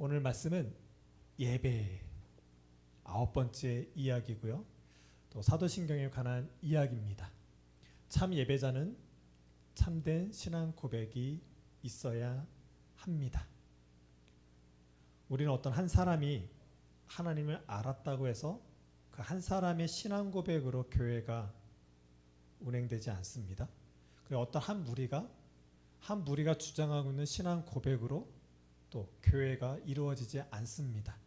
오늘 말씀은 예배 9번째 이야기고요. 또 사도신경에 관한 이야기입니다. 참 예배자는 참된 신앙 고백이 있어야 합니다. 우리는 어떤 한 사람이 하나님을 알았다고 해서 그 한 사람의 신앙 고백으로 교회가 운행되지 않습니다. 그리고 어떤 한 무리가 주장하고 있는 신앙 고백으로 또 교회가 이루어지지 않습니다.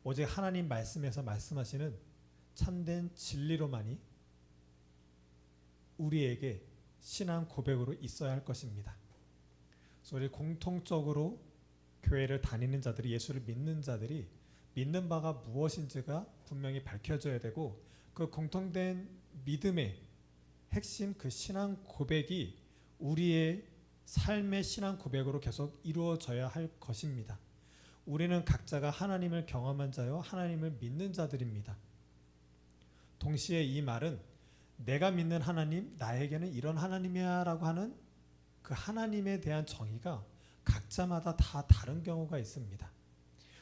오직 하나님 말씀에서 말씀하시는 참된 진리로만이 우리에게 신앙 고백으로 있어야 할 것입니다. 그래서 우리 공통적으로 교회를 다니는 자들이, 예수를 믿는 자들이 믿는 바가 무엇인지가 분명히 밝혀져야 되고, 그 공통된 믿음의 핵심, 그 신앙 고백이 우리의 삶의 신앙 고백으로 계속 이루어져야 할 것입니다. 우리는 각자가 하나님을 경험한 자요, 하나님을 믿는 자들입니다. 동시에 이 말은 내가 믿는 하나님, 나에게는 이런 하나님이야 라고 하는 그 하나님에 대한 정의가 각자마다 다 다른 경우가 있습니다.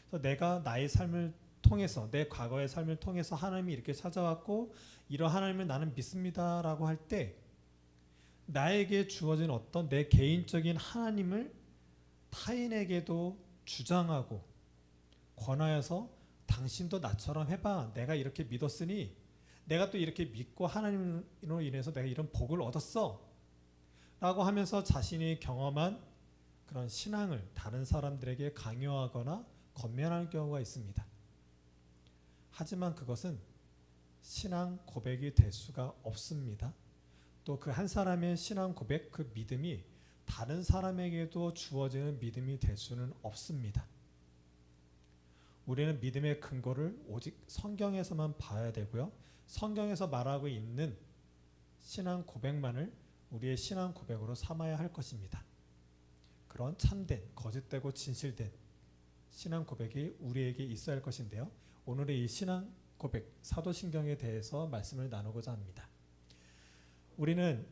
그래서 내가 나의 삶을 통해서, 내 과거의 삶을 통해서 하나님이 이렇게 찾아왔고 이런 하나님을 나는 믿습니다 라고 할 때, 나에게 주어진 어떤 내 개인적인 하나님을 타인에게도 주장하고 권하여서 당신도 나처럼 해봐, 내가 이렇게 믿었으니 내가 또 이렇게 믿고 하나님으로 인해서 내가 이런 복을 얻었어 라고 하면서 자신이 경험한 그런 신앙을 다른 사람들에게 강요하거나 권면하는 경우가 있습니다. 하지만 그것은 신앙 고백이 될 수가 없습니다. 또 그 한 사람의 신앙 고백, 그 믿음이 다른 사람에게도 주어지는 믿음이 될 수는 없습니다. 우리는 믿음의 근거를 오직 성경에서만 봐야 되고요, 성경에서 말하고 있는 신앙 고백만을 우리의 신앙 고백으로 삼아야 할 것입니다. 그런 참된, 거짓되고 진실된 신앙 고백이 우리에게 있어야 할 것인데요, 오늘의 이 신앙 고백, 사도신경에 대해서 말씀을 나누고자 합니다. 우리는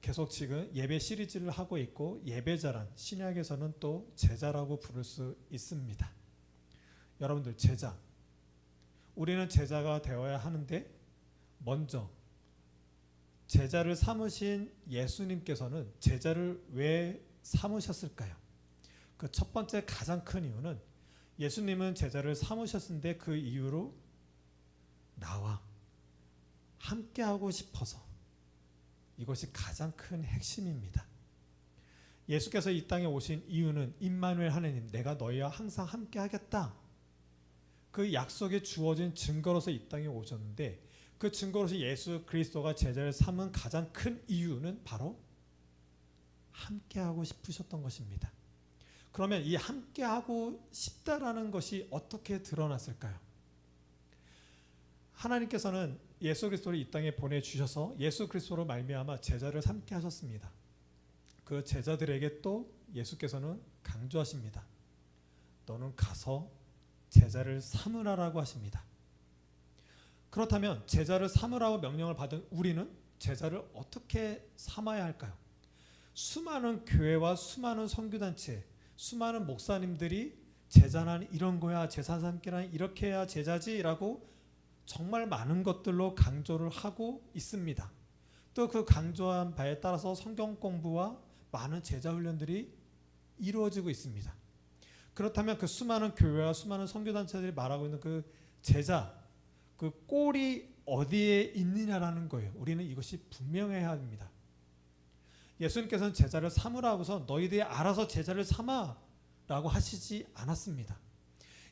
계속 지금 예배 시리즈를 하고 있고, 예배자란 신약에서는 또 제자라고 부를 수 있습니다. 여러분들, 제자, 우리는 제자가 되어야 하는데, 먼저 제자를 삼으신 예수님께서는 제자를 왜 삼으셨을까요? 그 첫 번째 가장 큰 이유는, 예수님은 제자를 삼으셨는데 그 이유로 나와 함께하고 싶어서, 이것이 가장 큰 핵심입니다. 예수께서 이 땅에 오신 이유는 임마누엘 하나님, 내가 너희와 항상 함께하겠다, 그 약속에 주어진 증거로서 이 땅에 오셨는데, 그 증거로서 예수 그리스도가 제자를 삼은 가장 큰 이유는 바로 함께하고 싶으셨던 것입니다. 그러면 이 함께하고 싶다라는 것이 어떻게 드러났을까요? 하나님께서는 예수 그리스도를 이 땅에 보내주셔서 예수 그리스도로 말미암아 제자를 삼게 하셨습니다. 그 제자들에게 또 예수께서는 강조하십니다. 너는 가서 제자를 삼으라라고 하십니다. 그렇다면 제자를 삼으라고 명령을 받은 우리는 제자를 어떻게 삼아야 할까요? 수많은 교회와 수많은 선교단체, 수많은 목사님들이 제자는 이런 거야, 제사 삼기란 이렇게 해야 제자지라고 정말 많은 것들로 강조를 하고 있습니다. 또 그 강조한 바에 따라서 성경 공부와 많은 제자 훈련들이 이루어지고 있습니다. 그렇다면 그 수많은 교회와 수많은 선교단체들이 말하고 있는 그 제자, 그 꼴이 어디에 있느냐라는 거예요. 우리는 이것이 분명해야 합니다. 예수님께서는 제자를 삼으라고 해서 너희들이 알아서 제자를 삼아 라고 하시지 않았습니다.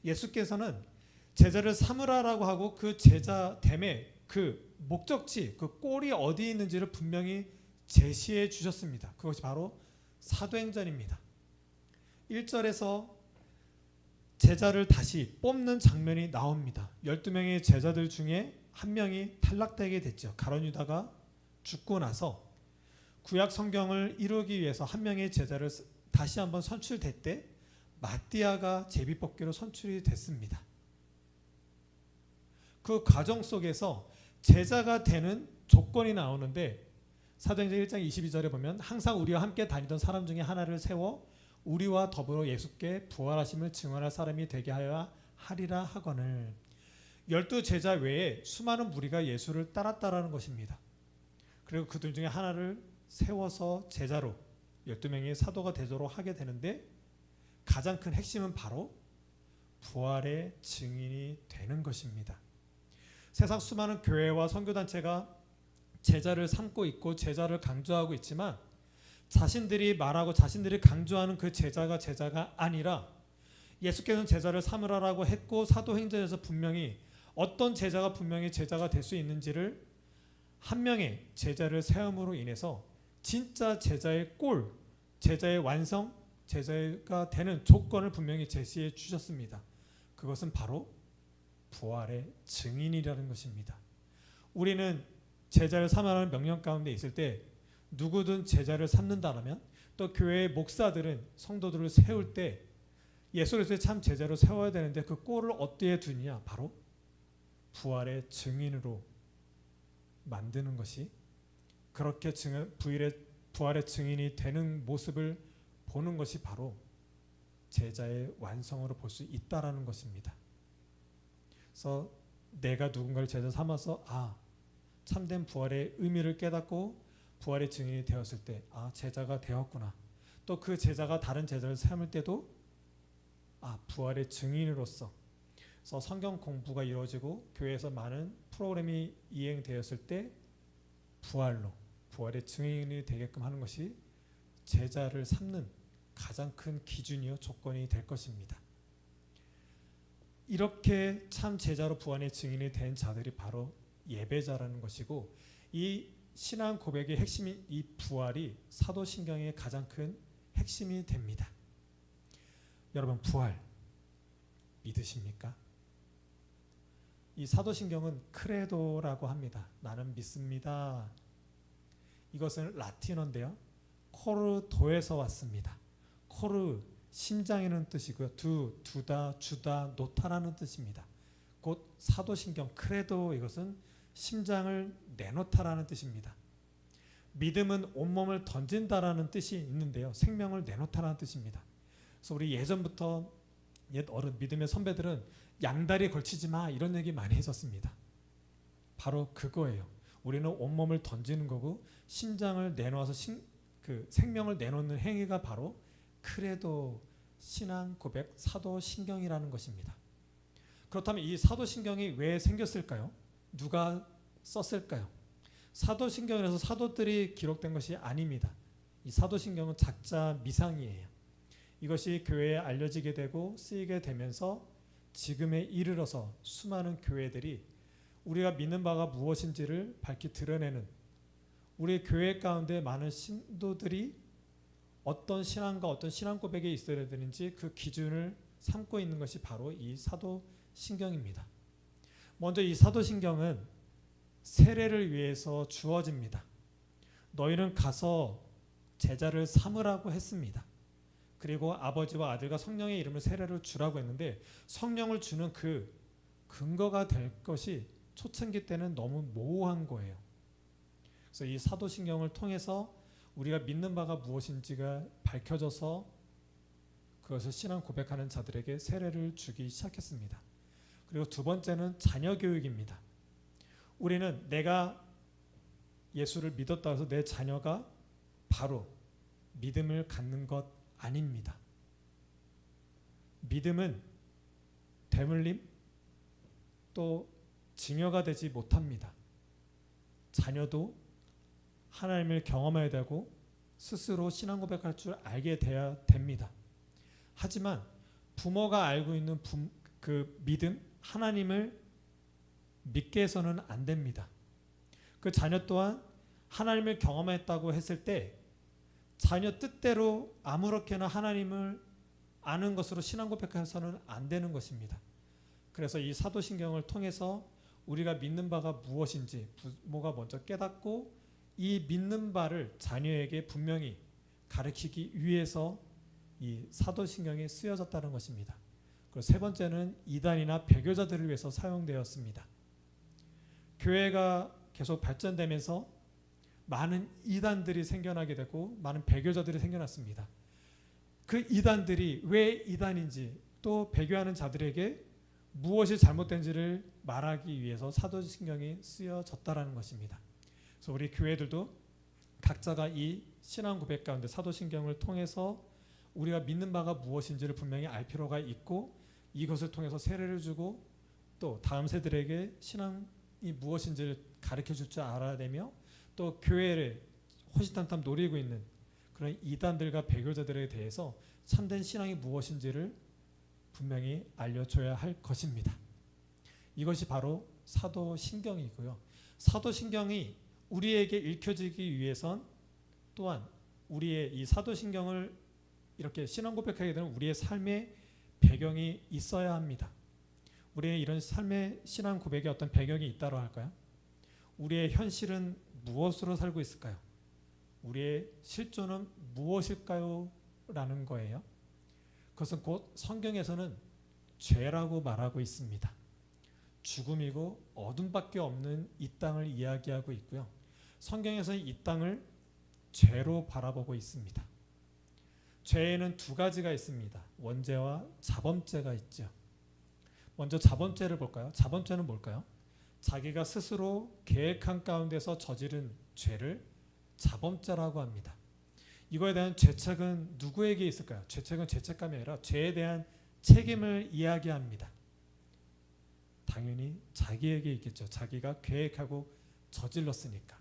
예수께서는 제자를 삼으라라고 하고 그 제자됨의 그 목적지, 그 꼴이 어디에 있는지를 분명히 제시해 주셨습니다. 그것이 바로 사도행전입니다. 1절에서 제자를 다시 뽑는 장면이 나옵니다. 12명의 제자들 중에 한 명이 탈락되게 됐죠. 가룟 유다가 죽고 나서 구약 성경을 이루기 위해서 한 명의 제자를 다시 한번 선출될 때 마띠아가 제비뽑기로 선출이 됐습니다. 그 과정 속에서 제자가 되는 조건이 나오는데, 사도행전 1장 22절에 보면 항상 우리와 함께 다니던 사람 중에 하나를 세워 우리와 더불어 예수께 부활하심을 증언할 사람이 되게 하여야 하리라 하거늘. 12제자 외에 수많은 무리가 예수를 따랐다라는 것입니다. 그리고 그들 중에 하나를 세워서 제자로 12명의 사도가 되도록 하게 되는데, 가장 큰 핵심은 바로 부활의 증인이 되는 것입니다. 세상 수많은 교회와 선교단체가 제자를 삼고 있고 제자를 강조하고 있지만, 자신들이 말하고 자신들이 강조하는 그 제자가 아니라 예수께서는 제자를 삼으라고 했고, 사도행전에서 분명히 어떤 제자가 분명히 제자가 될 수 있는지를 한 명의 제자를 세움으로 인해서 진짜 제자의 꼴, 제자의 완성, 제자가 되는 조건을 분명히 제시해 주셨습니다. 그것은 바로 부활의 증인이라는 것입니다. 우리는 제자를 삼으라는 명령 가운데 있을 때 누구든 제자를 삼는다면, 또 교회의 목사들은 성도들을 세울 때 예수 그리스도의 참 제자로 세워야 되는데, 그 꼴을 어디에 두느냐? 바로 부활의 증인으로 만드는 것이, 그렇게 부활의 증인이 되는 모습을 보는 것이 바로 제자의 완성으로 볼 수 있다라는 것입니다. 그래서 내가 누군가를 제자 삼아서 참된 부활의 의미를 깨닫고 부활의 증인이 되었을 때 제자가 되었구나. 또 그 제자가 다른 제자를 삼을 때도 부활의 증인으로서, 그래서 성경 공부가 이루어지고 교회에서 많은 프로그램이 이행되었을 때 부활의 증인이 되게끔 하는 것이 제자를 삼는 가장 큰 기준이요 조건이 될 것입니다. 이렇게 참 제자로 부활의 증인이 된 자들이 바로 예배자라는 것이고, 이 신앙 고백의 핵심인 이 부활이 사도신경의 가장 큰 핵심이 됩니다. 여러분, 부활 믿으십니까? 이 사도신경은 크레도라고 합니다. 나는 믿습니다. 이것은 라틴어인데요, 코르도에서 왔습니다. 코르, 심장이라는 뜻이고요, 두다, 주다, 놓다라는 뜻입니다. 곧 사도신경 크레도, 이것은 심장을 내놓다라는 뜻입니다. 믿음은 온몸을 던진다라는 뜻이 있는데요, 생명을 내놓다라는 뜻입니다. 그래서 우리 예전부터 옛 어른 믿음의 선배들은 양다리 걸치지 마, 이런 얘기 많이 했었습니다. 바로 그거예요. 우리는 온몸을 던지는 거고, 심장을 내놓아서 생명을 내놓는 행위가 바로 크레도, 신앙 고백, 사도신경이라는 것입니다. 그렇다면 이 사도신경이 왜 생겼을까요? 누가 썼을까요? 사도신경에서 사도들이 기록된 것이 아닙니다. 이 사도신경은 작자 미상이에요. 이것이 교회에 알려지게 되고 쓰이게 되면서 지금에 이르러서 수많은 교회들이 우리가 믿는 바가 무엇인지를 밝히 드러내는, 우리 교회 가운데 많은 신도들이 어떤 신앙과 어떤 신앙 고백에 있어야 되는지 그 기준을 삼고 있는 것이 바로 이 사도신경입니다. 먼저 이 사도신경은 세례를 위해서 주어집니다. 너희는 가서 제자를 삼으라고 했습니다. 그리고 아버지와 아들과 성령의 이름을 세례를 주라고 했는데, 성령을 주는 그 근거가 될 것이 초창기 때는 너무 모호한 거예요. 그래서 이 사도신경을 통해서 우리가 믿는 바가 무엇인지가 밝혀져서 그것을 신앙 고백하는 자들에게 세례를 주기 시작했습니다. 그리고 두 번째는 자녀 교육입니다. 우리는 내가 예수를 믿었다 해서 내 자녀가 바로 믿음을 갖는 것 아닙니다. 믿음은 대물림, 또 증여가 되지 못합니다. 자녀도 하나님을 경험해야 되고 스스로 신앙 고백할 줄 알게 돼야 됩니다. 하지만 부모가 알고 있는 그 믿음, 하나님을 믿게 해서는 안 됩니다. 그 자녀 또한 하나님을 경험했다고 했을 때 자녀 뜻대로 아무렇게나 하나님을 아는 것으로 신앙 고백해서는 안 되는 것입니다. 그래서 이 사도신경을 통해서 우리가 믿는 바가 무엇인지 부모가 먼저 깨닫고 이 믿는 바를 자녀에게 분명히 가르치기 위해서 이 사도신경이 쓰여졌다는 것입니다. 그리고 세 번째는 이단이나 배교자들을 위해서 사용되었습니다. 교회가 계속 발전되면서 많은 이단들이 생겨나게 되고 많은 배교자들이 생겨났습니다. 그 이단들이 왜 이단인지 또 배교하는 자들에게 무엇이 잘못된지를 말하기 위해서 사도신경이 쓰여졌다라는 것입니다. 그래서 우리 교회들도 각자가 이 신앙 고백 가운데 사도신경을 통해서 우리가 믿는 바가 무엇인지를 분명히 알 필요가 있고, 이것을 통해서 세례를 주고 또 다음 세들에게 신앙이 무엇인지를 가르쳐 줄 줄 알아야 되며, 또 교회를 호시탐탐 노리고 있는 그런 이단들과 배교자들에 대해서 참된 신앙이 무엇인지를 분명히 알려줘야 할 것입니다. 이것이 바로 사도신경이고요. 사도신경이 우리에게 읽혀지기 위해선 또한 우리의 이 사도신경을 이렇게 신앙 고백하게 되는 우리의 삶의 배경이 있어야 합니다. 우리의 이런 삶의 신앙 고백에 어떤 배경이 있다고 할까요? 우리의 현실은 무엇으로 살고 있을까요? 우리의 실존은 무엇일까요? 라는 거예요. 그것은 곧 성경에서는 죄라고 말하고 있습니다. 죽음이고 어둠밖에 없는 이 땅을 이야기하고 있고요. 성경에서는 이 땅을 죄로 바라보고 있습니다. 죄에는 두 가지가 있습니다. 원죄와 자범죄가 있죠. 먼저 자범죄를 볼까요? 자범죄는 뭘까요? 자기가 스스로 계획한 가운데서 저지른 죄를 자범죄라고 합니다. 이거에 대한 죄책은 누구에게 있을까요? 죄책은 죄책감이 아니라 죄에 대한 책임을 이야기합니다. 당연히 자기에게 있겠죠. 자기가 계획하고 저질렀으니까.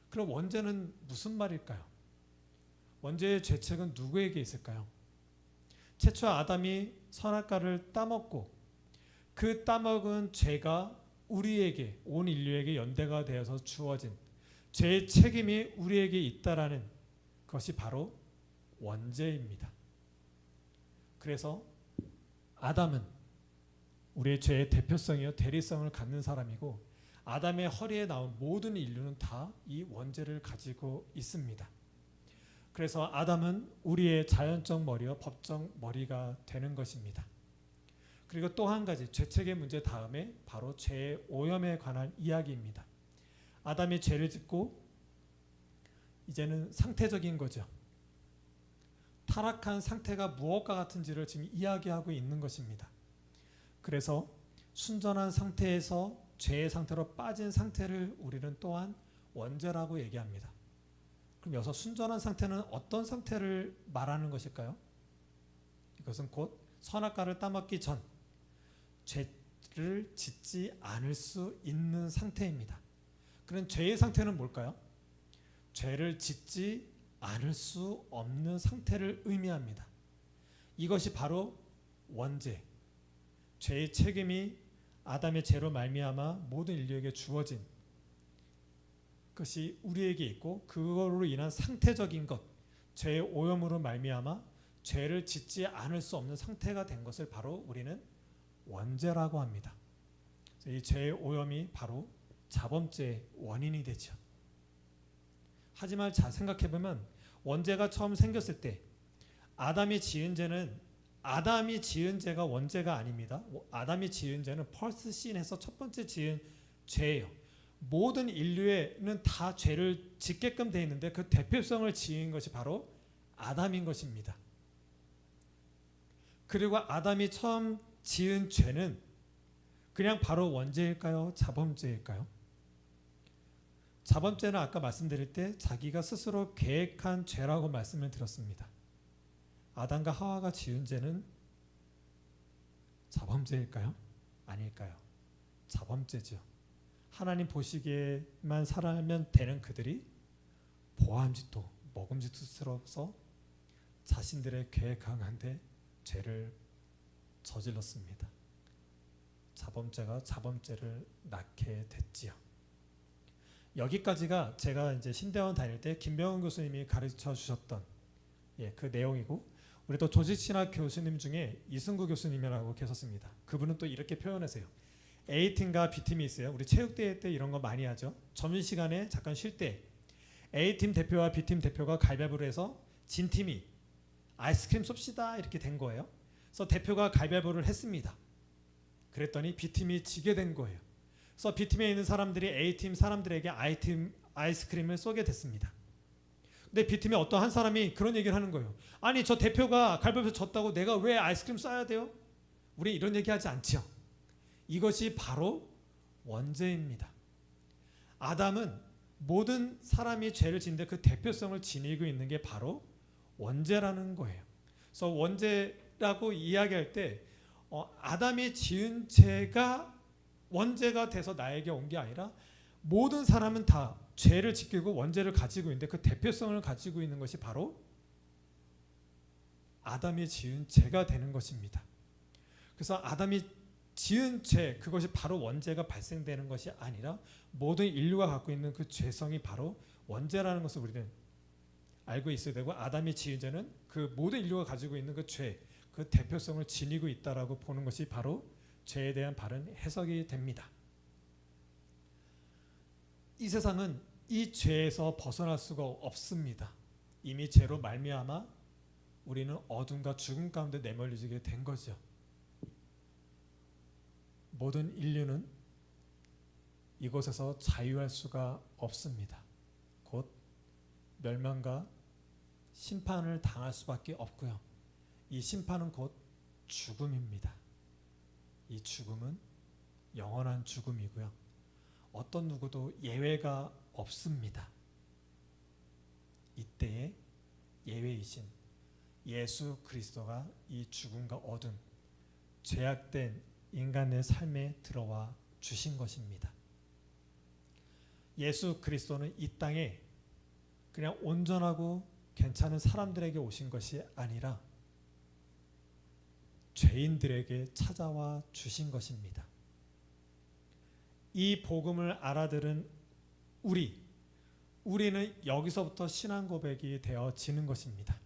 그럼 원죄는 무슨 말일까요? 원죄의 죄책은 누구에게 있을까요? 최초 아담이 선악과를 따먹고 그 따먹은 죄가 우리에게, 온 인류에게 연대가 되어서 주어진 죄의 책임이 우리에게 있다라는 것이 바로 원죄입니다. 그래서 아담은 우리의 죄의 대표성이요 대리성을 갖는 사람이고, 아담의 허리에 나온 모든 인류는 다 이 원죄를 가지고 있습니다. 그래서 아담은 우리의 자연적 머리와 법적 머리가 되는 것입니다. 그리고 또 한 가지 죄책의 문제 다음에 바로 죄의 오염에 관한 이야기입니다. 아담이 죄를 짓고 이제는 상태적인 거죠. 타락한 상태가 무엇과 같은지를 지금 이야기하고 있는 것입니다. 그래서 순전한 상태에서 죄의 상태로 빠진 상태를 우리는 또한 원죄라고 얘기합니다. 그럼 여기서 순전한 상태는 어떤 상태를 말하는 것일까요? 이것은 곧 선악과를 따먹기 전 죄를 짓지 않을 수 있는 상태입니다. 그런 죄의 상태는 뭘까요? 죄를 짓지 않을 수 없는 상태를 의미합니다. 이것이 바로 원죄, 죄의 책임이 아담의 죄로 말미암아 모든 인류에게 주어진 것이 우리에게 있고, 그거로 인한 상태적인 것, 죄의 오염으로 말미암아 죄를 짓지 않을 수 없는 상태가 된 것을 바로 우리는 원죄라고 합니다. 이 죄의 오염이 바로 자범죄의 원인이 되죠. 하지만 잘 생각해보면 원죄가 처음 생겼을 때 아담이 지은 죄는 아담이 지은 죄가 원죄가 아닙니다. 아담이 지은 죄는 퍼스트 씬에서 첫 번째 지은 죄예요. 모든 인류에는 다 죄를 짓게끔 되어 있는데 그 대표성을 지은 것이 바로 아담인 것입니다. 그리고 아담이 처음 지은 죄는 그냥 바로 원죄일까요? 자범죄일까요? 자범죄는 아까 말씀드릴 때 자기가 스스로 계획한 죄라고 말씀을 드렸습니다. 아담과 하와가 지은 죄는 자범죄일까요? 아닐까요? 자범죄죠. 하나님 보시기에만 살아면 되는 그들이 보암짓도 먹음직스러워서 자신들의 계획한 가운데 죄를 저질렀습니다. 자범죄가 자범죄를 낳게 됐지요. 여기까지가 제가 이제 신대원 다닐 때 김병훈 교수님이 가르쳐 주셨던 그 내용이고, 우리 또 조직신학 교수님 중에 이승구 교수님이라고 계셨습니다. 그분은 또 이렇게 표현하세요. A팀과 B팀이 있어요. 우리 체육대회 때 이런 거 많이 하죠. 점심시간에 잠깐 쉴 때 A팀 대표와 B팀 대표가 가위바위보를 해서 진 팀이 아이스크림 쏩시다 이렇게 된 거예요. 그래서 대표가 가위바위보를 했습니다. 그랬더니 B팀이 지게 된 거예요. 그래서 B팀에 있는 사람들이 A팀 사람들에게 아이스크림을 쏘게 됐습니다. 근데 빈틈에 어떤 한 사람이 그런 얘기를 하는 거예요. 아니 저 대표가 가위바위보 졌다고 내가 왜 아이스크림 쏴야 돼요? 우리 이런 얘기하지 않지요. 이것이 바로 원죄입니다. 아담은 모든 사람이 죄를 짓는데 그 대표성을 지니고 있는 게 바로 원죄라는 거예요. 그래서 원죄라고 이야기할 때 아담이 지은 죄가 원죄가 돼서 나에게 온 게 아니라 모든 사람은 다 죄를 지키고 원죄를 가지고 있는데 그 대표성을 가지고 있는 것이 바로 아담이 지은 죄가 되는 것입니다. 그래서 아담이 지은 죄, 그것이 바로 원죄가 발생되는 것이 아니라 모든 인류가 갖고 있는 그 죄성이 바로 원죄라는 것을 우리는 알고 있어야 되고, 아담이 지은 죄는 그 모든 인류가 가지고 있는 그 죄, 그 대표성을 지니고 있다라고 보는 것이 바로 죄에 대한 바른 해석이 됩니다. 이 세상은 이 죄에서 벗어날 수가 없습니다. 이미 죄로 말미암아 우리는 어둠과 죽음 가운데 내몰리게 된 거죠. 모든 인류는 이곳에서 자유할 수가 없습니다. 곧 멸망과 심판을 당할 수밖에 없고요. 이 심판은 곧 죽음입니다. 이 죽음은 영원한 죽음이고요. 어떤 누구도 예외가 없습니다. 이때에 예외이신 예수 그리스도가 이 죽음과 어둠, 죄악된 인간의 삶에 들어와 주신 것입니다. 예수 그리스도는 이 땅에 그냥 온전하고 괜찮은 사람들에게 오신 것이 아니라 죄인들에게 찾아와 주신 것입니다. 이 복음을 알아들은 우리는 여기서부터 신앙 고백이 되어지는 것입니다.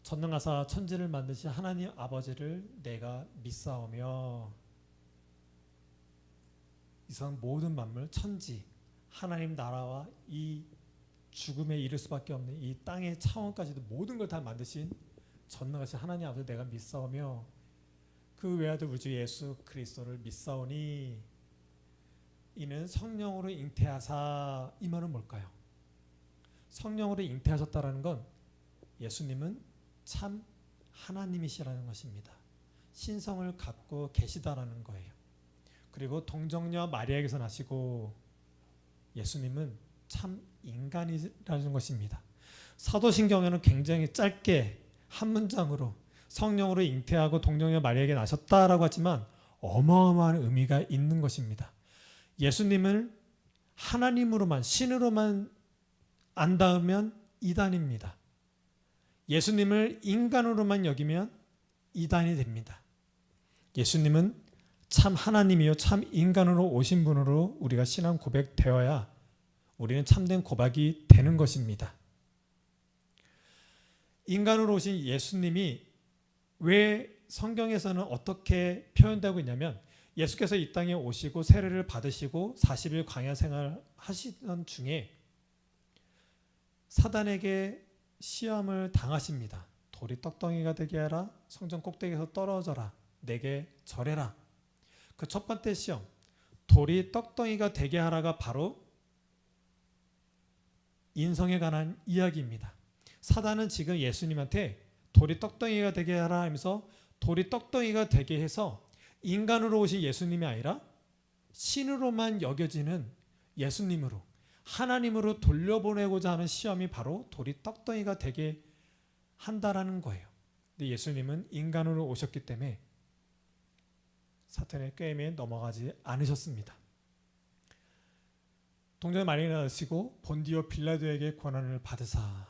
전능하사 천지를 만드신 하나님 아버지를 내가 믿사오며, 이 세상 모든 만물, 천지, 하나님 나라와 이 죽음에 이를 수밖에 없는 이 땅의 차원까지도 모든 걸 다 만드신 전능하신 하나님 아버지를 내가 믿사오며 그 외아들 우리 주 예수 그리스도를 믿사오니 이는 성령으로 잉태하사. 이 말은 뭘까요? 성령으로 잉태하셨다라는 건 예수님은 참 하나님이시라는 것입니다. 신성을 갖고 계시다라는 거예요. 그리고 동정녀 마리아에게서 나시고 예수님은 참 인간이라는 것입니다. 사도신경에는 굉장히 짧게 한 문장으로 성령으로 잉태하고 동정녀 마리아에게 나셨다라고 하지만 어마어마한 의미가 있는 것입니다. 예수님을 하나님으로만, 신으로만 안다면 이단입니다. 예수님을 인간으로만 여기면 이단이 됩니다. 예수님은 참 하나님이요 참 인간으로 오신 분으로 우리가 신앙 고백되어야 우리는 참된 고백이 되는 것입니다. 인간으로 오신 예수님이 왜 성경에서는 어떻게 표현되고 있냐면, 예수께서 이 땅에 오시고 세례를 받으시고 40일 광야 생활 하시던 중에 사단에게 시험을 당하십니다. 돌이 떡덩이가 되게 하라, 성전 꼭대기에서 떨어져라, 내게 절해라. 그 첫 번째 시험, 돌이 떡덩이가 되게 하라가 바로 인성에 관한 이야기입니다. 사단은 지금 예수님한테 돌이 떡덩이가 되게 하라 하면서 돌이 떡덩이가 되게 해서 인간으로 오신 예수님이 아니라 신으로만 여겨지는 예수님으로, 하나님으로 돌려보내고자 하는 시험이 바로 돌이 떡덩이가 되게 한다라는 거예요. 근데 예수님은 인간으로 오셨기 때문에 사탄의 꾀임에 넘어가지 않으셨습니다. 동정녀 마리아를 낳으시고 본디오 빌라도에게 권한을 받으사.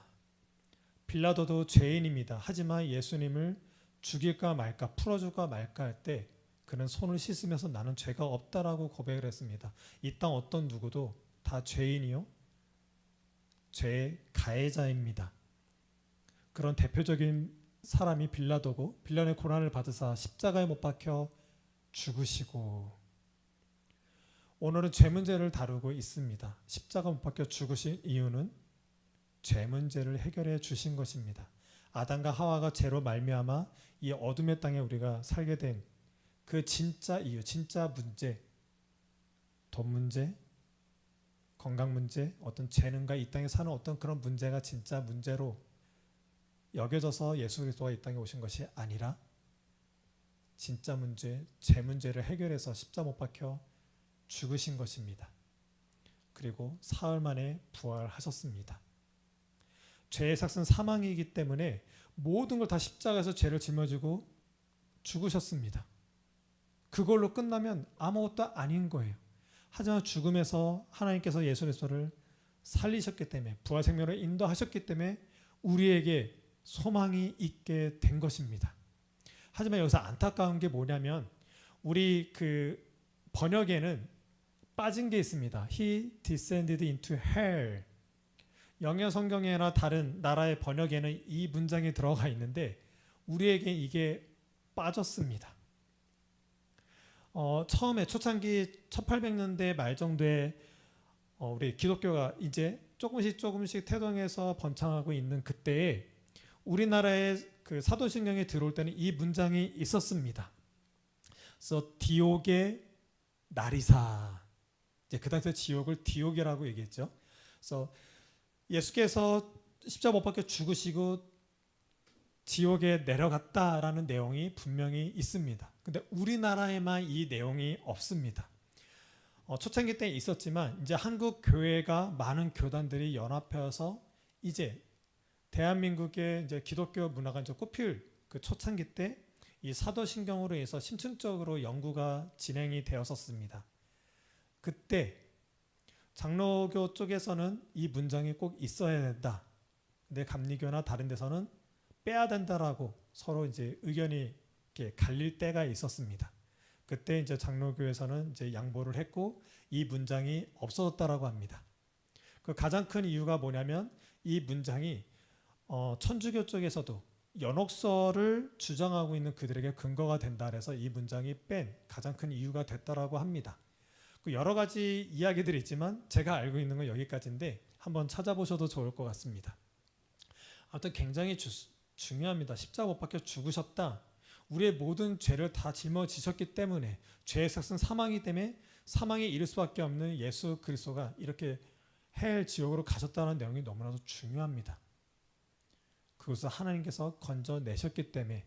빌라도도 죄인입니다. 하지만 예수님을 죽일까 말까, 풀어줄까 말까 할 때 그는 손을 씻으면서 나는 죄가 없다라고 고백을 했습니다. 이 땅 어떤 누구도 다 죄인이요 죄의 가해자입니다. 그런 대표적인 사람이 빌라도고, 빌라도의 고난을 받으사 십자가에 못 박혀 죽으시고, 오늘은 죄 문제를 다루고 있습니다. 십자가 못 박혀 죽으신 이유는 죄 문제를 해결해 주신 것입니다. 아담과 하와가 죄로 말미암아 이 어둠의 땅에 우리가 살게 된 그 진짜 이유, 진짜 문제, 돈 문제, 건강 문제, 어떤 재능과 이 땅에 사는 어떤 그런 문제가 진짜 문제로 여겨져서 예수 그리스도가 이 땅에 오신 것이 아니라 진짜 문제, 제 문제를 해결해서 십자 못 박혀 죽으신 것입니다. 그리고 사흘 만에 부활하셨습니다. 죄의 삭은 사망이기 때문에 모든 걸 다 십자가에서 죄를 짊어지고 죽으셨습니다. 그걸로 끝나면 아무것도 아닌 거예요. 하지만 죽음에서 하나님께서 예수 그리스도를 살리셨기 때문에, 부활 생명을 인도하셨기 때문에 우리에게 소망이 있게 된 것입니다. 하지만 여기서 안타까운 게 뭐냐면 우리 그 번역에는 빠진 게 있습니다. He descended into hell. 영어 성경이나 다른 나라의 번역에는 이 문장이 들어가 있는데 우리에게 이게 빠졌습니다. 처음에 초창기 1800년대 말 정도에 우리 기독교가 이제 조금씩 태동해서 번창하고 있는 그때에 우리나라의 그 사도신경에 들어올 때는 이 문장이 있었습니다. 그래서 디옥의 나리사, 이제 그 당시에 지옥을 디옥이라고 얘기했죠. 그래서 예수께서 십자가 못 박혀 죽으시고 지옥에 내려갔다라는 내용이 분명히 있습니다. 근데 우리나라에만 이 내용이 없습니다. 초창기 때 있었지만 이제 한국 교회가 많은 교단들이 연합해서 이제 대한민국의 이제 기독교 문화가 이제 꽃필 그 초창기 때 이 사도신경으로 해서 심층적으로 연구가 진행이 되었었습니다. 그때 장로교 쪽에서는 이 문장이 꼭 있어야 된다. 근데 감리교나 다른 데서는 빼야 된다라고 서로 이제 의견이 이렇게 갈릴 때가 있었습니다. 그때 이제 장로교에서는 이제 양보를 했고 이 문장이 없어졌다라고 합니다. 그 가장 큰 이유가 뭐냐면 이 문장이 천주교 쪽에서도 연옥설을 주장하고 있는 그들에게 근거가 된다 그래서 이 문장이 뺀 가장 큰 이유가 됐다라고 합니다. 그 여러 가지 이야기들이 있지만 제가 알고 있는 건 여기까지인데 한번 찾아보셔도 좋을 것 같습니다. 아무튼 굉장히 중요합니다. 십자가 못 박혀 죽으셨다. 우리의 모든 죄를 다 짊어지셨기 때문에 죄의 삭은 사망이기 때문에 사망에 이를 수밖에 없는 예수 그리스도가 이렇게 헬 지옥으로 가셨다는 내용이 너무나도 중요합니다. 그것을 하나님께서 건져내셨기 때문에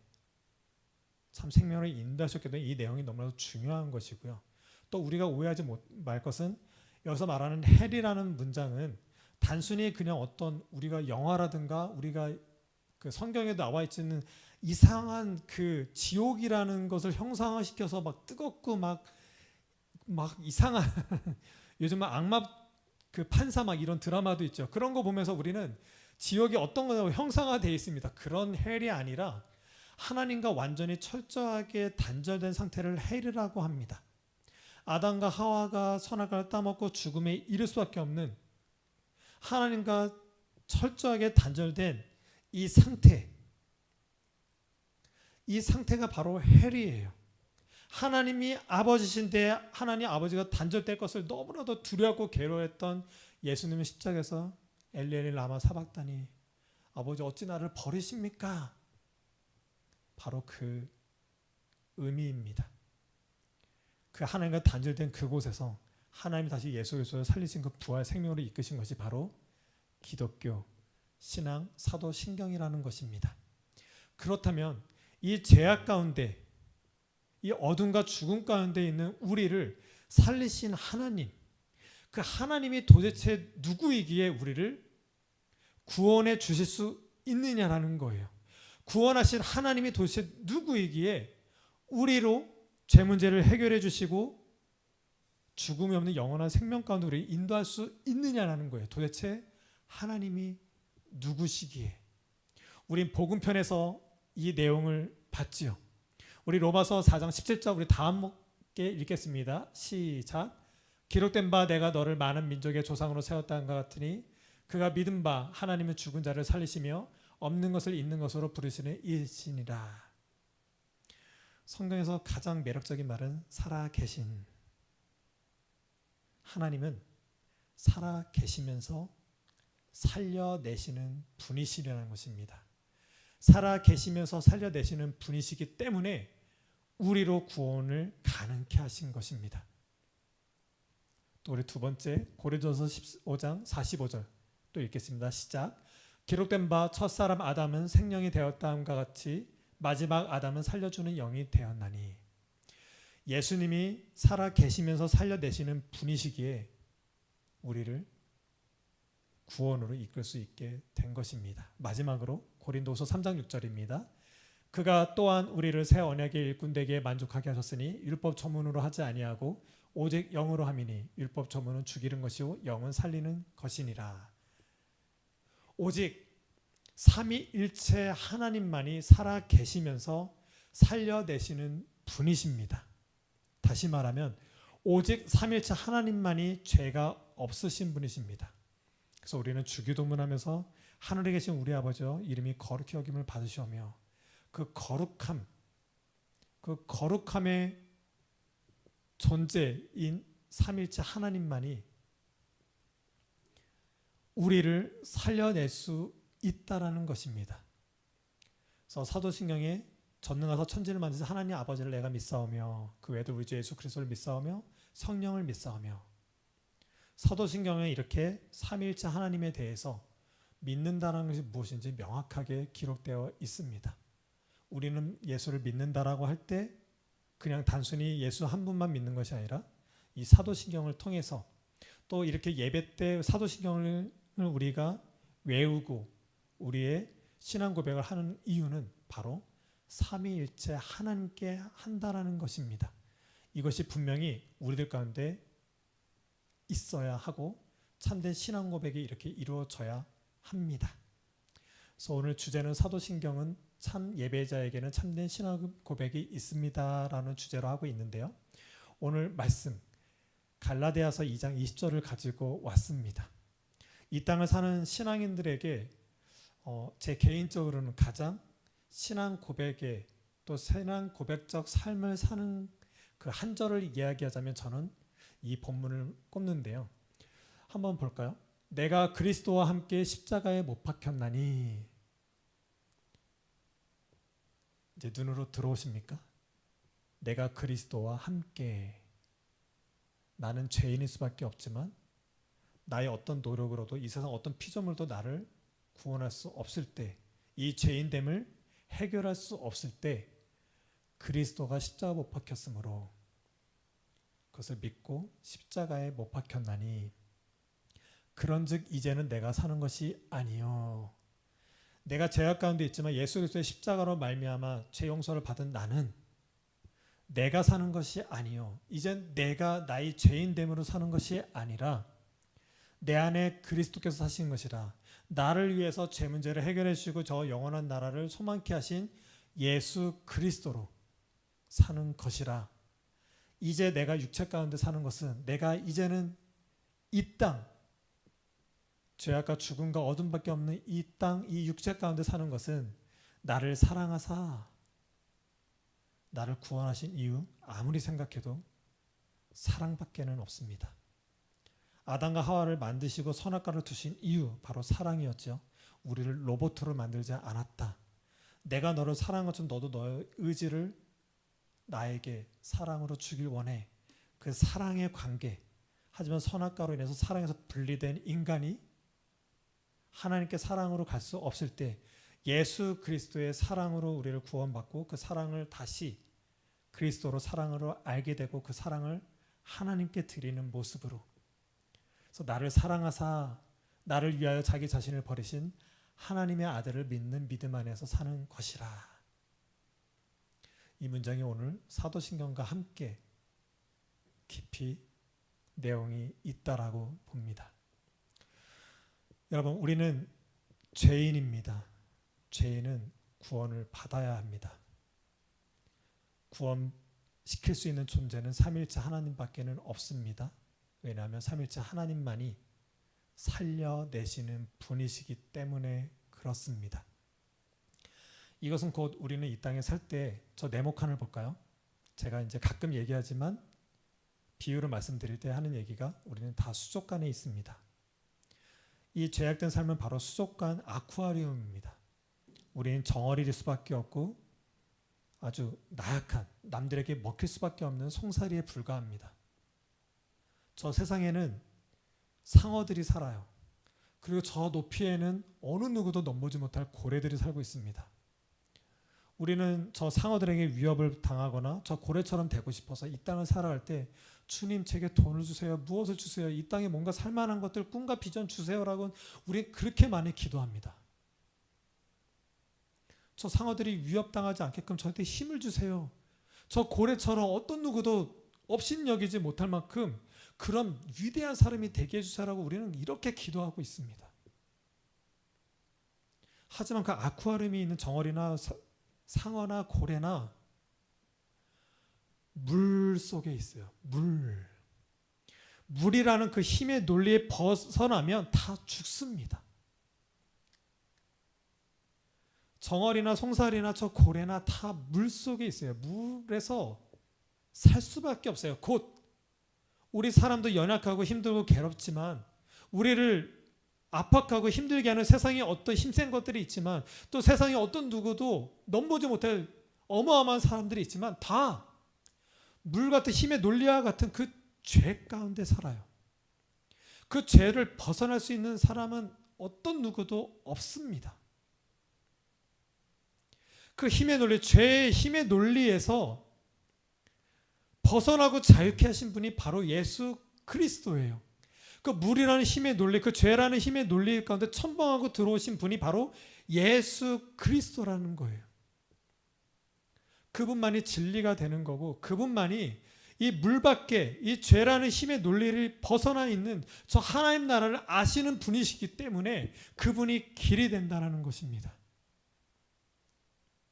참 생명을 인도하셨기 때문에 이 내용이 너무나도 중요한 것이고요. 또 우리가 오해하지 말 것은 여기서 말하는 헬이라는 문장은 단순히 그냥 어떤 우리가 영화라든가 우리가 그 성경에 나와 있지는 이상한 그 지옥이라는 것을 형상화시켜서 막 뜨겁고 막 이상한 요즘 막 악마 그 판사 막 이런 드라마도 있죠. 그런 거 보면서 우리는 지옥이 어떤 거냐고 형상화되어 있습니다. 그런 헬이 아니라 하나님과 완전히 철저하게 단절된 상태를 헬이라고 합니다. 아담과 하와가 선악과를 따먹고 죽음에 이를 수밖에 없는 하나님과 철저하게 단절된 이 상태, 이 상태가 바로 헬이에요. 하나님이 아버지신데 하나님 아버지가 단절될 것을 너무나도 두려워하고 괴로워했던 예수님은 십자가에서 엘리 엘리 라마 사박다니 아버지 어찌 나를 버리십니까? 바로 그 의미입니다. 그 하나님과 단절된 그곳에서 하나님이 다시 예수 그리스도를 살리신 그 부활 생명으로 이끄신 것이 바로 기독교 신앙 사도신경이라는 것입니다. 그렇다면 이 죄악 가운데 이 어둠과 죽음 가운데 있는 우리를 살리신 하나님, 그 하나님이 도대체 누구이기에 우리를 구원해 주실 수 있느냐라는 거예요. 구원하신 하나님이 도대체 누구이기에 우리로 죄 문제를 해결해 주시고 죽음이 없는 영원한 생명 가운데 우리를 인도할 수 있느냐라는 거예요. 도대체 하나님이 누구시기에. 우린 복음편에서 이 내용을 봤지요. 우리 로마서 4장 17절 우리 다 함께 읽겠습니다. 시작. 기록된 바 내가 너를 많은 민족의 조상으로 세웠다는 것 같으니 그가 믿은 바 하나님은 죽은 자를 살리시며 없는 것을 있는 것으로 부르시는 이시니라. 성경에서 가장 매력적인 말은 살아계신. 하나님은 살아계시면서 살려내시는 분이시라는 것입니다. 살아계시면서 살려내시는 분이시기 때문에 우리로 구원을 가능케 하신 것입니다. 또 우리 두 번째 고린도전서 15장 45절 또 읽겠습니다. 시작. 기록된 바 첫사람 아담은 생명이 되었다함과 같이 마지막 아담은 살려주는 영이 되었나니. 예수님이 살아 계시면서 살려내시는 분이시기에 우리를 구원으로 이끌 수 있게 된 것입니다. 마지막으로 고린도서 3장 6절입니다. 그가 또한 우리를 새 언약의 일꾼 되게 만족하게 하셨으니 율법 조문으로 하지 아니하고 오직 영으로 함이니 율법 조문은 죽이는 것이요 영은 살리는 것이니라. 오직 삼위일체 하나님만이 살아 계시면서 살려내시는 분이십니다. 다시 말하면 오직 삼위일체 하나님만이 죄가 없으신 분이십니다. 그래서 우리는 주기도문하면서 하늘에 계신 우리 아버지여 이름이 거룩히 여김을 받으시오며 그 거룩함의 존재인 삼위일체 하나님만이 우리를 살려낼 수 있다라는 것입니다. 그래서 사도신경에 전능하사 천지를 만드신 하나님 아버지를 내가 믿사오며 그 외에도 우리 주 예수 그리스도를 믿사오며 성령을 믿사오며. 사도신경에 이렇게 삼위일체 하나님에 대해서 믿는다는 것이 무엇인지 명확하게 기록되어 있습니다. 우리는 예수를 믿는다라고 할 때 그냥 단순히 예수 한 분만 믿는 것이 아니라 이 사도신경을 통해서 또 이렇게 예배 때 사도신경을 우리가 외우고 우리의 신앙 고백을 하는 이유는 바로 삼위일체 하나님께 한다라는 것입니다. 이것이 분명히 우리들 가운데 있어야 하고 참된 신앙 고백이 이렇게 이루어져야 합니다. 그래서 오늘 주제는 사도신경은 참 예배자에게는 참된 신앙 고백이 있습니다라는 주제로 하고 있는데요. 오늘 말씀 갈라디아서 2장 20절을 가지고 왔습니다. 이 땅을 사는 신앙인들에게 제 개인적으로는 가장 신앙 고백에 또 신앙 고백적 삶을 사는 그 한 절을 이야기하자면 저는 이 본문을 꼽는데요. 한번 볼까요? 내가 그리스도와 함께 십자가에 못 박혔나니. 이제 눈으로 들어오십니까? 내가 그리스도와 함께. 나는 죄인일 수밖에 없지만 나의 어떤 노력으로도 이 세상 어떤 피조물도 나를 구원할 수 없을 때, 이 죄인됨을 해결할 수 없을 때 그리스도가 십자가 못 박혔으므로 그것을 믿고 십자가에 못 박혔나니 그런즉 이제는 내가 사는 것이 아니요 내가 죄악 가운데 있지만 예수 그리스도의 십자가로 말미암아 죄 용서를 받은 나는 내가 사는 것이 아니요 이젠 내가 나의 죄인됨으로 사는 것이 아니라 내 안에 그리스도께서 사신 것이라. 나를 위해서 죄 문제를 해결해 주시고 저 영원한 나라를 소망케 하신 예수 그리스도로 사는 것이라. 이제 내가 육체 가운데 사는 것은 내가 이제는 이 땅, 죄악과 죽음과 어둠밖에 없는 이 땅, 이 육체 가운데 사는 것은 나를 사랑하사 나를 구원하신 이유 아무리 생각해도 사랑밖에는 없습니다. 아담과 하와를 만드시고 선악과를 두신 이유 바로 사랑이었죠. 우리를 로봇으로 만들지 않았다. 내가 너를 사랑한 것처럼 너도 너의 의지를 나에게 사랑으로 주길 원해. 그 사랑의 관계. 하지만 선악과로 인해서 사랑에서 분리된 인간이 하나님께 사랑으로 갈 수 없을 때 예수 그리스도의 사랑으로 우리를 구원받고 그 사랑을 다시 그리스도로 사랑으로 알게 되고 그 사랑을 하나님께 드리는 모습으로. 그래서 나를 사랑하사 나를 위하여 자기 자신을 버리신 하나님의 아들을 믿는 믿음 안에서 사는 것이라. 이 문장이 오늘 사도신경과 함께 깊이 내용이 있다라고 봅니다. 여러분, 우리는 죄인입니다. 죄인은 구원을 받아야 합니다. 구원시킬 수 있는 존재는 삼위일체 하나님밖에는 없습니다. 왜냐하면 삼위일체 하나님만이 살려내시는 분이시기 때문에 그렇습니다. 이것은 곧 우리는 이 땅에 살 때 저 네모칸을 볼까요? 제가 이제 가끔 얘기하지만 비유를 말씀드릴 때 하는 얘기가 우리는 다 수족관에 있습니다. 이 죄악된 삶은 바로 수족관 아쿠아리움입니다. 우리는 정어리일 수밖에 없고 아주 나약한 남들에게 먹힐 수밖에 없는 송사리에 불과합니다. 저 세상에는 상어들이 살아요. 그리고 저 높이에는 어느 누구도 넘보지 못할 고래들이 살고 있습니다. 우리는 저 상어들에게 위협을 당하거나 저 고래처럼 되고 싶어서 이 땅을 살아갈 때 주님 제게 돈을 주세요. 무엇을 주세요. 이 땅에 뭔가 살만한 것들 꿈과 비전 주세요라고 우리는 그렇게 많이 기도합니다. 저 상어들이 위협당하지 않게끔 저한테 힘을 주세요. 저 고래처럼 어떤 누구도 업신여기지 못할 만큼 그런 위대한 사람이 되게 해주세요라고 우리는 이렇게 기도하고 있습니다. 하지만 그 아쿠아리움이 있는 정어리나 상어나 고래나 물 속에 있어요. 물이라는 그 힘의 논리에 벗어나면 다 죽습니다. 정어리나 송사리나 저 고래나 다 물 속에 있어요. 물에서 살 수밖에 없어요. 곧 우리 사람도 연약하고 힘들고 괴롭지만 우리를 압박하고 힘들게 하는 세상에 어떤 힘센 것들이 있지만 또 세상에 어떤 누구도 넘보지 못할 어마어마한 사람들이 있지만 다 물 같은 힘의 논리와 같은 그 죄 가운데 살아요. 그 죄를 벗어날 수 있는 사람은 어떤 누구도 없습니다. 그 힘의 논리, 죄의 힘의 논리에서 벗어나고 자유케 하신 분이 바로 예수 그리스도예요. 그 물이라는 힘의 논리, 그 죄라는 힘의 논리 가운데 첨벙하고 들어오신 분이 바로 예수 그리스도라는 거예요. 그분만이 진리가 되는 거고 그분만이 이 물 밖에 이 죄라는 힘의 논리를 벗어나 있는 저 하나님 나라를 아시는 분이시기 때문에 그분이 길이 된다는 것입니다.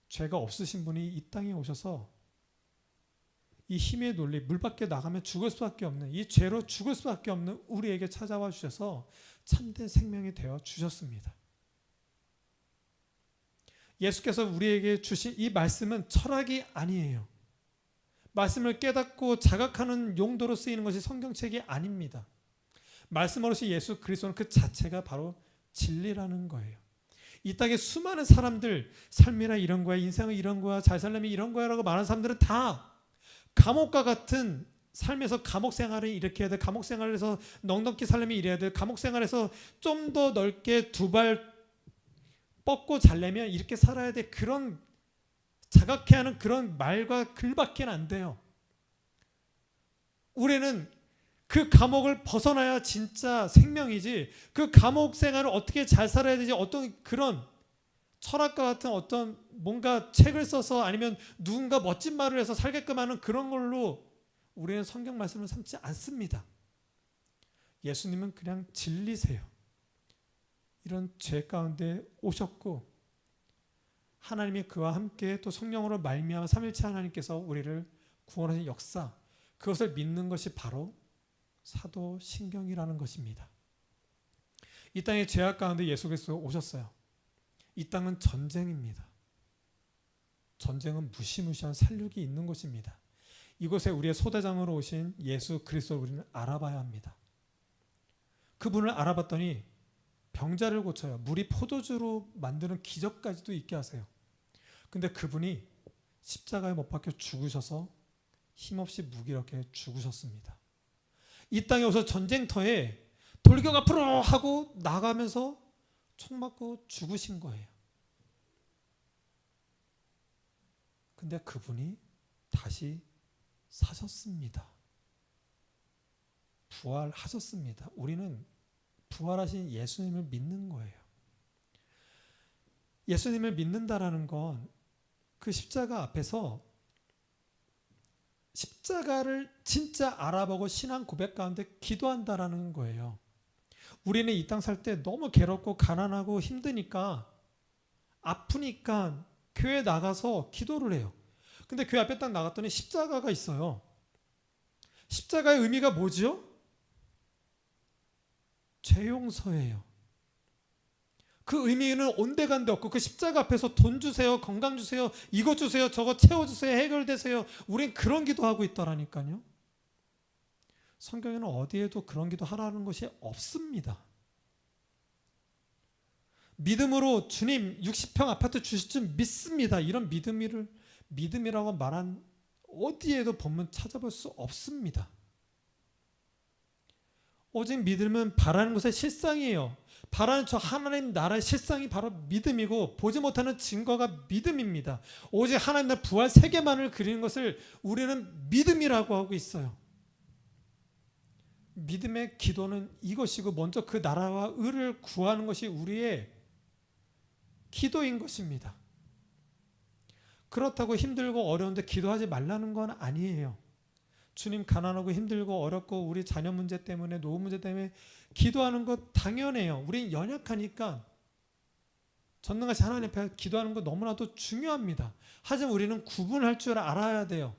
죄가 없으신 분이 이 땅에 오셔서 이 힘의 논리, 물 밖에 나가면 죽을 수밖에 없는 이 죄로 죽을 수밖에 없는 우리에게 찾아와 주셔서 참된 생명이 되어 주셨습니다. 예수께서 우리에게 주신 이 말씀은 철학이 아니에요. 말씀을 깨닫고 자각하는 용도로 쓰이는 것이 성경책이 아닙니다. 말씀으로서 예수 그리스도는 그 자체가 바로 진리라는 거예요. 이 땅에 수많은 사람들 삶이라 이런 거야, 인생은 이런 거야, 잘 살려면 이런 거야 라고 말하는 사람들은 다 감옥과 같은 삶에서 감옥 생활을 이렇게 해야 돼, 감옥 생활에서 넉넉히 살려면 이래야 돼, 감옥 생활에서 좀 더 넓게 두 발 뻗고 자려면 이렇게 살아야 돼, 그런 자각해 하는 그런 말과 글밖에 안 돼요. 우리는 그 감옥을 벗어나야 진짜 생명이지, 그 감옥 생활을 어떻게 잘 살아야 되지, 어떤 그런 철학과 같은 어떤 뭔가 책을 써서 아니면 누군가 멋진 말을 해서 살게끔 하는 그런 걸로 우리는 성경 말씀을 삼지 않습니다. 예수님은 그냥 진리세요. 이런 죄 가운데 오셨고 하나님이 그와 함께 또 성령으로 말미암아 삼일체 하나님께서 우리를 구원하신 역사, 그것을 믿는 것이 바로 사도신경이라는 것입니다. 이 땅의 죄악 가운데 예수 그리스도가 오셨어요. 이 땅은 전쟁입니다. 전쟁은 무시무시한 살육이 있는 곳입니다. 이곳에 우리의 소대장으로 오신 예수 그리스도를 우리는 알아봐야 합니다. 그분을 알아봤더니 병자를 고쳐요. 물이 포도주로 만드는 기적까지도 있게 하세요. 근데 그분이 십자가에 못 박혀 죽으셔서 힘없이 무기력해 죽으셨습니다. 이 땅에 오서 전쟁터에 돌격 앞으로 하고 나가면서 총 맞고 죽으신 거예요. 근데 그분이 다시 사셨습니다. 부활하셨습니다. 우리는 부활하신 예수님을 믿는 거예요. 예수님을 믿는다라는 건 그 십자가 앞에서 십자가를 진짜 알아보고 신앙 고백 가운데 기도한다라는 거예요. 우리는 이 땅 살 때 너무 괴롭고 가난하고 힘드니까 아프니까 교회 나가서 기도를 해요. 근데 교회 앞에 딱 나갔더니 십자가가 있어요. 십자가의 의미가 뭐지요? 죄 용서예요. 그 의미는 온데간데 없고 그 십자가 앞에서 돈 주세요, 건강 주세요, 이것 주세요, 저거 채워주세요, 해결되세요. 우린 그런 기도하고 있더라니까요. 성경에는 어디에도 그런 기도 하라는 것이 없습니다. 믿음으로 주님 60평 아파트 주실 줄 믿습니다. 이런 믿음이라고 말한 어디에도 본문 찾아볼 수 없습니다. 오직 믿음은 바라는 것의 실상이에요. 바라는 저 하나님 나라의 실상이 바로 믿음이고 보지 못하는 증거가 믿음입니다. 오직 하나님 나라 부활 세계만을 그리는 것을 우리는 믿음이라고 하고 있어요. 믿음의 기도는 이것이고 먼저 그 나라와 의를 구하는 것이 우리의 기도인 것입니다. 그렇다고 힘들고 어려운데 기도하지 말라는 건 아니에요. 주님 가난하고 힘들고 어렵고 우리 자녀 문제 때문에 노후 문제 때문에 기도하는 것 당연해요. 우린 연약하니까 전능하신 하나님 앞에 기도하는 것 너무나도 중요합니다. 하지만 우리는 구분할 줄 알아야 돼요.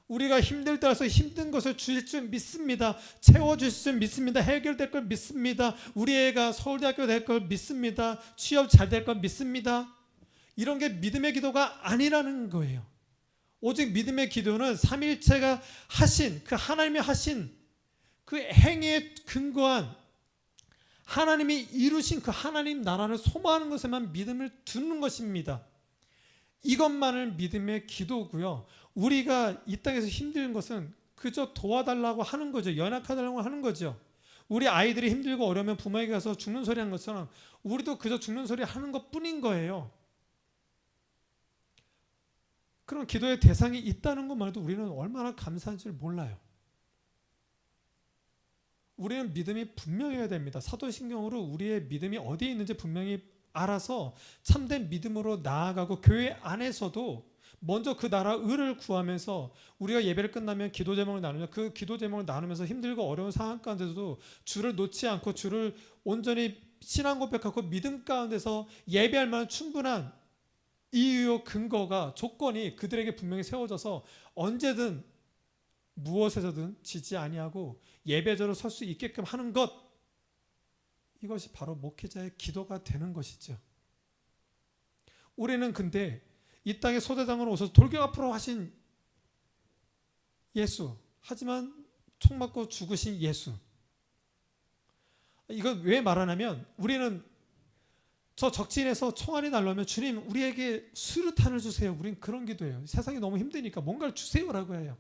우리가 힘들 때라서 힘든 것을 주실 줄 믿습니다. 채워주실 줄 믿습니다. 해결될 걸 믿습니다. 우리 애가 서울대학교 될 걸 믿습니다. 취업 잘 될 걸 믿습니다. 이런 게 믿음의 기도가 아니라는 거예요. 오직 믿음의 기도는 삼위일체가 하신 그 하나님이 하신 그 행위에 근거한 하나님이 이루신 그 하나님 나라를 소망하는 것에만 믿음을 두는 것입니다. 이것만을 믿음의 기도고요. 우리가 이 땅에서 힘든 것은 그저 도와달라고 하는 거죠. 연약하다고 하는 거죠. 우리 아이들이 힘들고 어려우면 부모에게 가서 죽는 소리 하는 것처럼 우리도 그저 죽는 소리 하는 것뿐인 거예요. 그런 기도의 대상이 있다는 것만 해도 우리는 얼마나 감사한 줄 몰라요. 우리는 믿음이 분명해야 됩니다. 사도신경으로 우리의 믿음이 어디에 있는지 분명히 알아서 참된 믿음으로 나아가고 교회 안에서도 먼저 그 나라 의를 구하면서 우리가 예배를 끝나면 기도 제목을 나누면 그 기도 제목을 나누면서 힘들고 어려운 상황 가운데서도 주를 놓지 않고 주를 온전히 신앙 고백하고 믿음 가운데서 예배할 만한 충분한 이유요 근거가 조건이 그들에게 분명히 세워져서 언제든 무엇에서든 지지 아니하고 예배자로 설 수 있게끔 하는 것, 이것이 바로 목회자의 기도가 되는 것이죠. 우리는 근데 이 땅에 소대장으로 오셔서 돌격 앞으로 하신 예수, 하지만 총 맞고 죽으신 예수, 이건 왜 말하냐면 우리는 저 적진에서 총알이 날라오면 주님 우리에게 수류탄을 주세요. 우린 그런 기도해요. 세상이 너무 힘드니까 뭔가를 주세요라고 해요.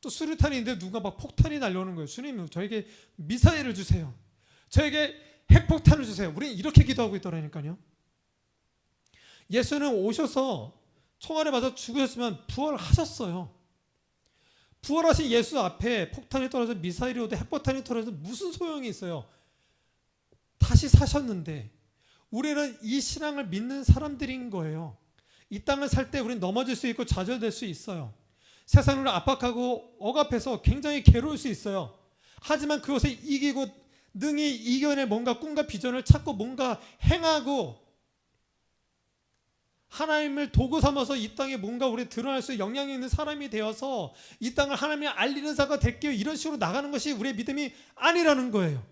또 수류탄이 있는데 누가 막 폭탄이 날려오는 거예요. 주님 저에게 미사일을 주세요. 저에게 핵폭탄을 주세요. 우린 이렇게 기도하고 있더라니까요. 예수는 오셔서 총알에 맞아 죽으셨지만 부활하셨어요. 부활하신 예수 앞에 폭탄이 떨어져 미사일이 오도 핵폭탄이 떨어져 무슨 소용이 있어요. 다시 사셨는데 우리는 이 신앙을 믿는 사람들인 거예요. 이 땅을 살 때 우리는 넘어질 수 있고 좌절될 수 있어요. 세상을 압박하고 억압해서 굉장히 괴로울 수 있어요. 하지만 그것을 이기고 능히 이겨낼 뭔가 꿈과 비전을 찾고 뭔가 행하고 하나님을 도구 삼아서 이 땅에 뭔가 우리 드러날 수 영향이 있는 사람이 되어서 이 땅을 하나님이 알리는 자가 될게요. 이런 식으로 나가는 것이 우리의 믿음이 아니라는 거예요.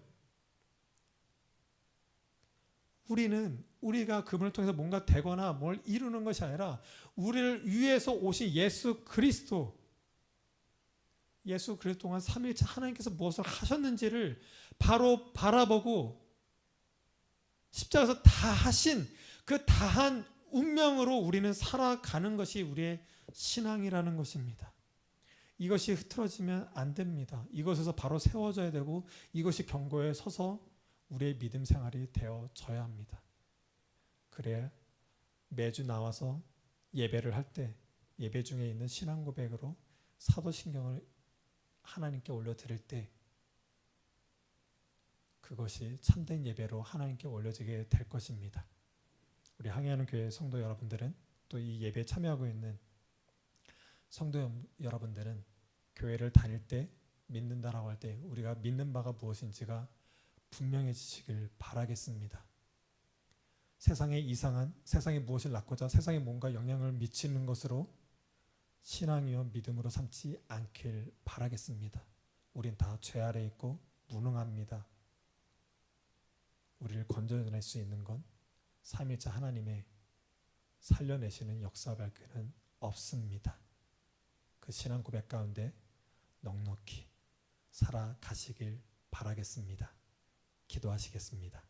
우리는 우리가 그분을 통해서 뭔가 되거나 뭘 이루는 것이 아니라 우리를 위해서 오신 예수 그리스도 동안 삼위일체 하나님께서 무엇을 하셨는지를 바로 바라보고 십자가에서 다 하신 그 다한 운명으로 우리는 살아가는 것이 우리의 신앙이라는 것입니다. 이것이 흐트러지면 안 됩니다. 이것에서 바로 세워져야 되고 이것이 경고에 서서 우리의 믿음 생활이 되어져야 합니다. 그래야 매주 나와서 예배를 할 때 예배 중에 있는 신앙 고백으로 사도신경을 하나님께 올려드릴 때 그것이 참된 예배로 하나님께 올려지게 될 것입니다. 우리 항해하는 교회 성도 여러분들은 또 이 예배에 참여하고 있는 성도 여러분들은 교회를 다닐 때 믿는다라고 할 때 우리가 믿는 바가 무엇인지가 분명해지시길 바라겠습니다. 세상에 무엇을 낳고자 세상에 뭔가 영향을 미치는 것으로 신앙이요 믿음으로 삼지 않길 바라겠습니다. 우린 다 죄 아래 있고 무능합니다. 우리를 건져낼 수 있는 건 삼위일체 하나님의 살려내시는 역사 밖에는 없습니다. 그 신앙 고백 가운데 넉넉히 살아가시길 바라겠습니다. 기도하시겠습니다.